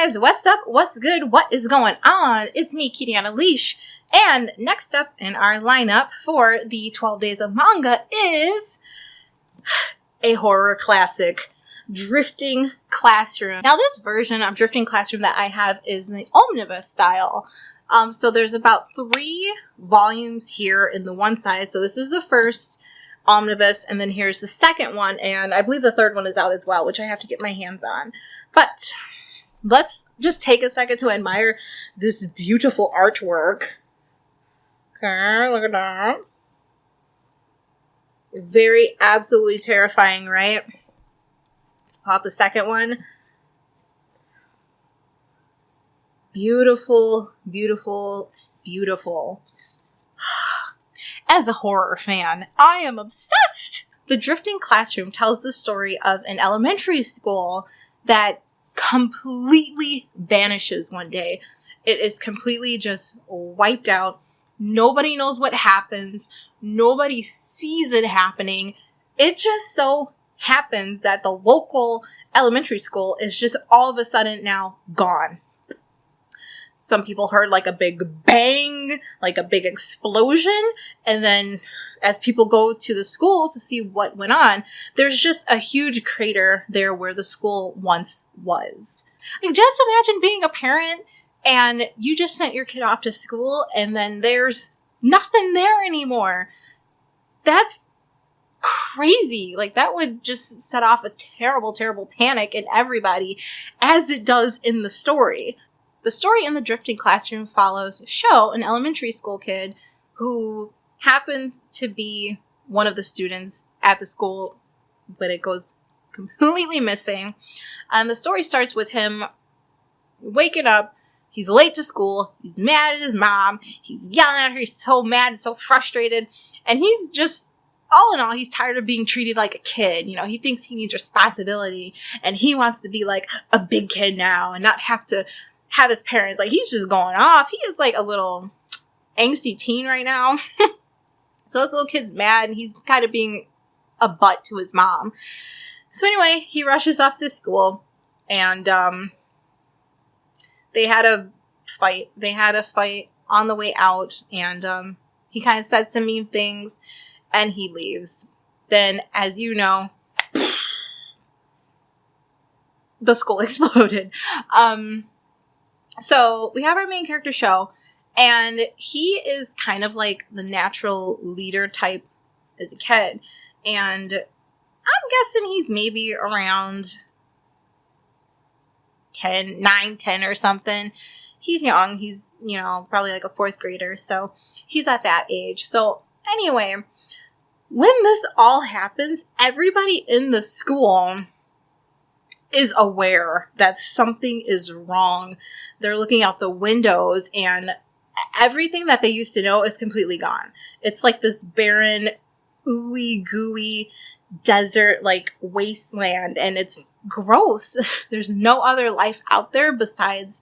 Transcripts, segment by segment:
guys, what's up? What's good? What is going on? It's me, Kitty on a Leash. And next up in our lineup for the 12 Days of Manga is a horror classic, Drifting Classroom. Now, this version of Drifting Classroom that I have is in the omnibus style. So there's about 3 volumes here in the one side. So this is the first omnibus, and then here's the second one, and I believe the third one is out as well, which I have to get my hands on. But let's just take a second to admire this beautiful artwork. Okay, look at that. Very absolutely terrifying, right? Let's pop the second one. Beautiful, beautiful, beautiful. As a horror fan, I am obsessed! The Drifting Classroom tells the story of an elementary school that completely vanishes one day. It is completely just wiped out. Nobody knows what happens. Nobody sees it happening. It just so happens that the local elementary school is just all of a sudden now gone. Some people heard like a big bang, like a big explosion. And then as people go to the school to see what went on, there's just a huge crater there where the school once was. Like, just imagine being a parent and you just sent your kid off to school and then there's nothing there anymore. That's crazy. Like, that would just set off a terrible, terrible panic in everybody, as it does in the story. The story in the Drifting Classroom follows Sho, an elementary school kid who happens to be one of the students at the school, but it goes completely missing. And the story starts with him waking up. He's late to school. He's mad at his mom. He's yelling at her. He's so mad and so frustrated. And he's just, all in all, he's tired of being treated like a kid. You know, he thinks he needs responsibility and he wants to be like a big kid now and not have to have his parents. Like, he's just going off. He is like a little angsty teen right now. So this little kid's mad and he's kind of being a butt to his mom. So anyway, he rushes off to school and they had a fight. They had a fight on the way out and he kind of said some mean things and he leaves. Then, as you know, the school exploded. So we have our main character, Sho, and he is kind of like the natural leader type as a kid. And I'm guessing he's maybe around 9, 10 or something. He's young. He's, you know, probably like a 4th grader. So he's at that age. So anyway, when this all happens, everybody in the school is aware that something is wrong. They're looking out the windows and everything that they used to know is completely gone. It's like this barren, ooey gooey desert, like wasteland, and it's gross. There's no other life out there besides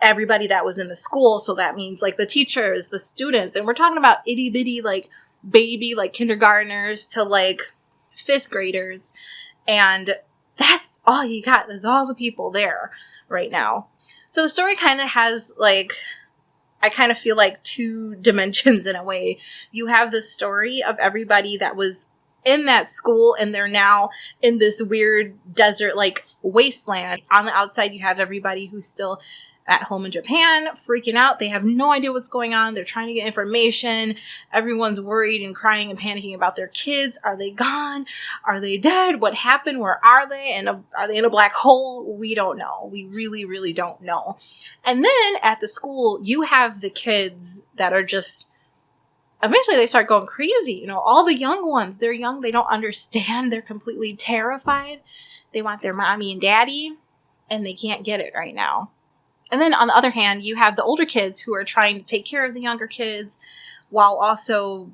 everybody that was in the school. So that means like the teachers, the students, and we're talking about itty bitty, like baby, like kindergartners to like 5th graders. And that's all you got. There's all the people there right now. So the story kind of has like, I kind of feel like 2 dimensions in a way. You have the story of everybody that was in that school and they're now in this weird desert like wasteland. On the outside, you have everybody who's still at home in Japan, freaking out. They have no idea what's going on. They're trying to get information. Everyone's worried and crying and panicking about their kids. Are they gone? Are they dead? What happened? Where are they? And are they in a black hole? We don't know. We really, really don't know. And then at the school, you have the kids that are just, eventually they start going crazy. You know, all the young ones, they're young. They don't understand. They're completely terrified. They want their mommy and daddy and they can't get it right now. And then on the other hand, you have the older kids who are trying to take care of the younger kids while also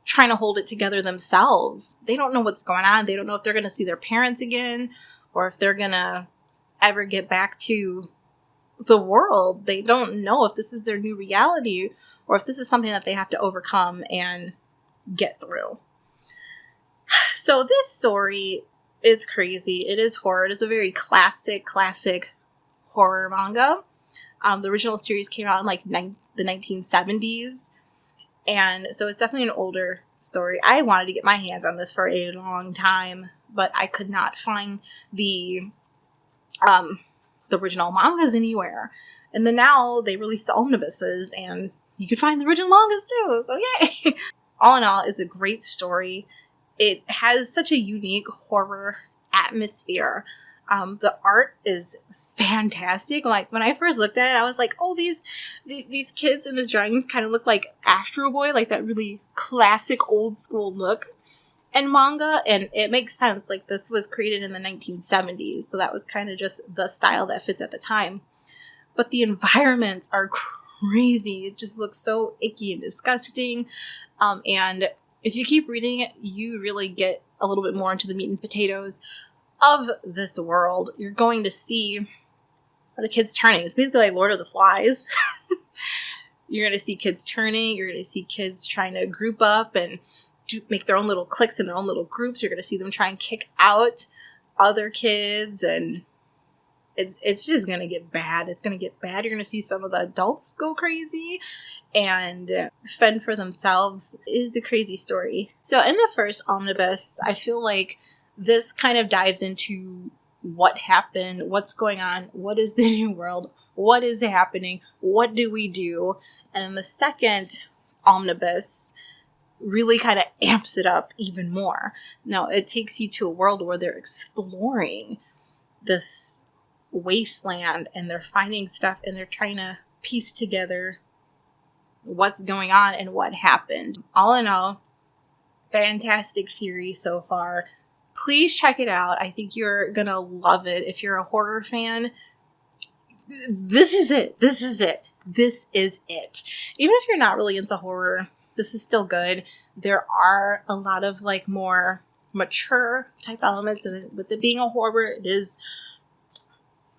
trying to hold it together themselves. They don't know what's going on. They don't know if they're going to see their parents again or if they're going to ever get back to the world. They don't know if this is their new reality or if this is something that they have to overcome and get through. So this story is crazy. It is horror. It is a very classic horror manga. The original series came out in like the 1970s. And so it's definitely an older story. I wanted to get my hands on this for a long time, but I could not find the original mangas anywhere. And then now they released the omnibuses, and you can find the original mangas too. So yay! All in all, it's a great story. It has such a unique horror atmosphere. The art is fantastic. Like, when I first looked at it, I was like, oh, these kids in this drawings kind of look like Astro Boy, like that really classic old school look in manga. And it makes sense. Like, this was created in the 1970s, so that was kind of just the style that fits at the time. But the environments are crazy. It just looks so icky and disgusting. And if you keep reading it, you really get a little bit more into the meat and potatoes of this world. You're going to see the kids turning. It's basically like Lord of the Flies. You're going to see kids turning. You're going to see kids trying to group up and make their own little cliques and their own little groups. You're going to see them try and kick out other kids, and it's just going to get bad. It's going to get bad. You're going to see some of the adults go crazy and fend for themselves. It is a crazy story. So in the first omnibus, I feel like this kind of dives into what happened, what's going on, what is the new world, what is happening, what do we do? And the second omnibus really kind of amps it up even more. Now, it takes you to a world where they're exploring this wasteland, and they're finding stuff, and they're trying to piece together what's going on and what happened. All in all, fantastic series so far. Please check it out. I think you're gonna love it. If you're a horror fan, this is it. This is it. This is it. Even if you're not really into horror, this is still good. There are a lot of like more mature type elements, and with it being a horror, it is.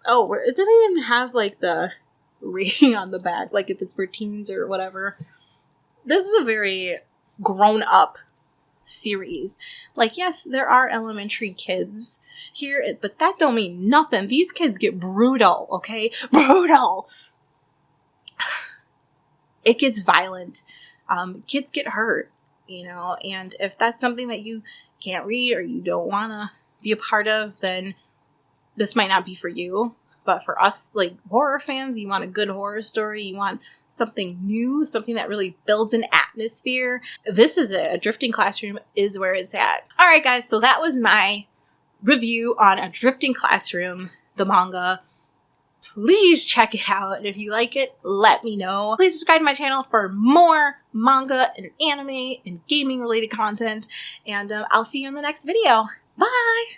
Oh, it didn't even have like the rating on the back, like if it's for teens or whatever. This is a very grown up series. Like, yes, there are elementary kids here, but that don't mean nothing. These kids get brutal, okay? Brutal! It gets violent. Kids get hurt, you know, and if that's something that you can't read or you don't want to be a part of, then this might not be for you. But for us, like horror fans, you want a good horror story. You want something new, something that really builds an atmosphere. This is it. A Drifting Classroom is where it's at. All right, guys. So that was my review on A Drifting Classroom, the manga. Please check it out. And if you like it, let me know. Please subscribe to my channel for more manga and anime and gaming related content. And I'll see you in the next video. Bye!